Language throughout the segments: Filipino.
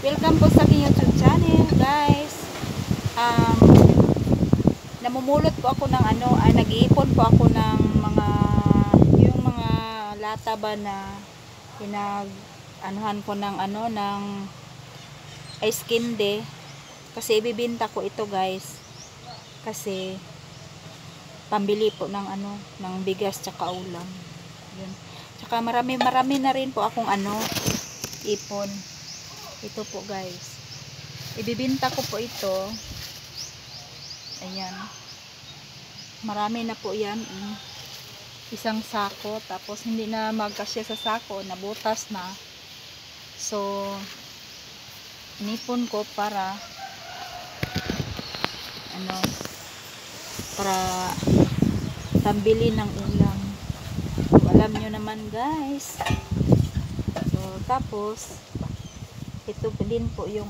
Welcome po sa aking YouTube channel, guys. Namumulot po ako ng nag-iipon po ako ng yung mga lata ba na anuhan ko ng ng ice candy. Kasi ibibenta ko ito, guys. Kasi pambili po ng ng bigas tsaka ulam. Yun. Tsaka marami na rin po akong ipon. Ito po, guys. Ibibenta ko po ito. Ayan. Marami na po yan. Isang sako. Tapos hindi na magkasya sa sako. Nabutas na. So, inipon ko para para pambili ng ulam. So, alam nyo naman, guys. So, tapos ito din po yung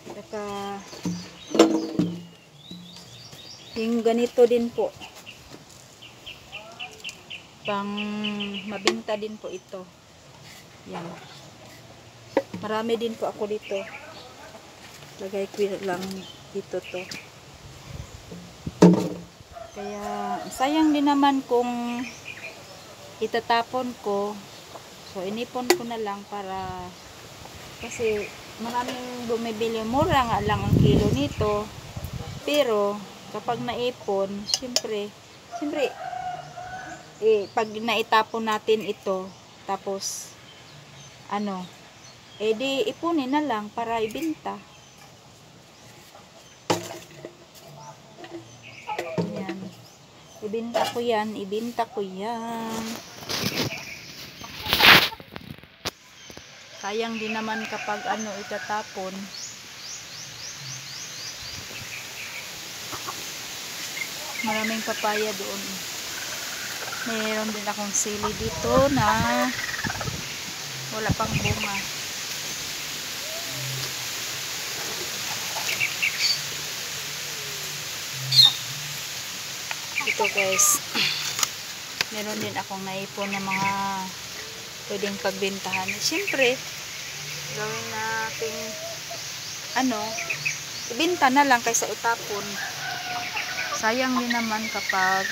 saka yung ganito din po, pang mabinta din po ito. Yan, marami din po ako dito. Lagay ko lang dito to, kaya sayang din naman kung itatapon ko. So inipon ko na lang para, kasi maraming bumibili, mura nga lang ang kilo nito, pero kapag naipon, siyempre pag naitapon natin ito, tapos di ipunin na lang para ibenta. Yan, ibenta ko yan. Sayang din naman kapag itatapon. Maraming papaya doon. Mayroon din akong sili dito na wala pang bunga. Ito, guys. Meron din akong naipon na mga pwedeng pagbentahan. Siyempre, gawin natin ibenta na lang kaysa itapon. Sayang din naman kapag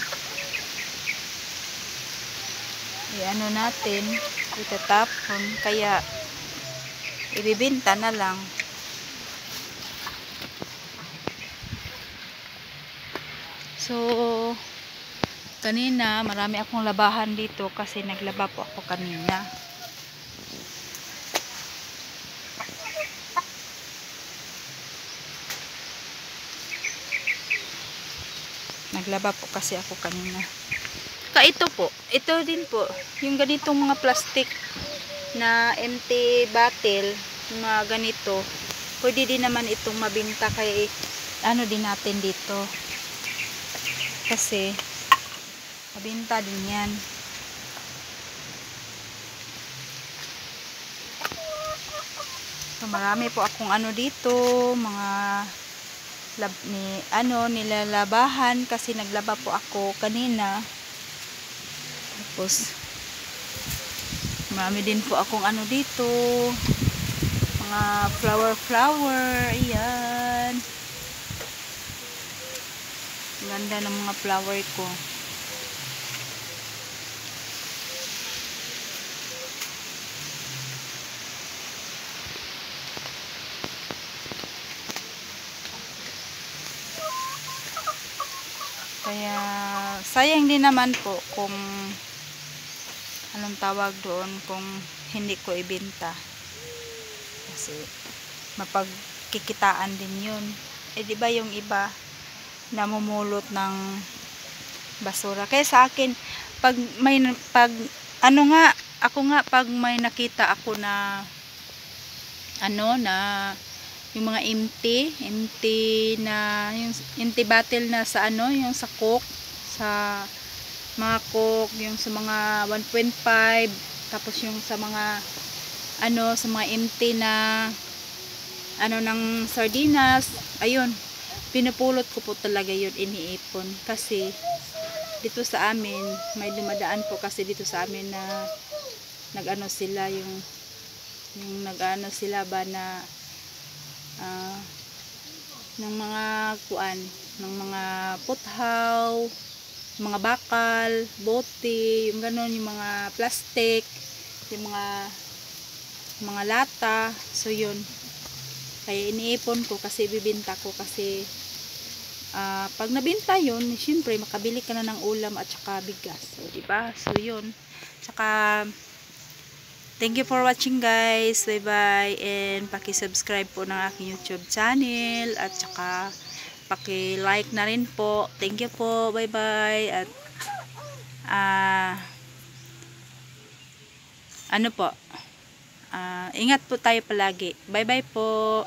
natin itatapon, kaya ibibenta na lang. So kanina marami akong labahan dito kasi naglaba po ako kanina. Naglaba po kasi ako kanina. Ito po, ito din po, yung ganitong mga plastic na empty bottle, mga ganito, pwede din naman itong mabinta, kaya din natin dito. Kasi mabinta din yan. So marami po akong dito, mga nilalabahan kasi naglaba po ako kanina. Tapos marami din po akong dito, mga flower. Ayan, ganda ng mga flower ko. Kaya sayang din naman po kung anong tawag doon, kung hindi ko ibenta. Kasi mapagkikitaan din yun. Di ba yung iba namumulot ng basura. Kaya sa akin, pag may nakita ako na yung mga empty na yung empty bottle na sa yung sa Coke, sa mga Coke, yung sa mga 1.5, tapos yung sa mga sa mga empty na ng sardinas, ayun, pinupulot ko po talaga yun, iniipon. Kasi dito sa amin, may dumadaan po kasi dito sa amin na nag-ano sila yung nag-ano sila ba na ng mga kuan, ng mga puthaw, mga bakal, bote, yung ganon, yung mga plastic, yung mga lata. So yun, kaya iniipon ko kasi bibenta ko kasi pag nabenta yun, syempre makabili ka na ng ulam at saka bigas. So diba? So yun. Saka thank you for watching guys. Bye bye, and paki-subscribe po ng aking YouTube channel at saka paki-like na rin po. Thank you po. Bye bye. At ano po? Ingat po tayo palagi. Bye bye po.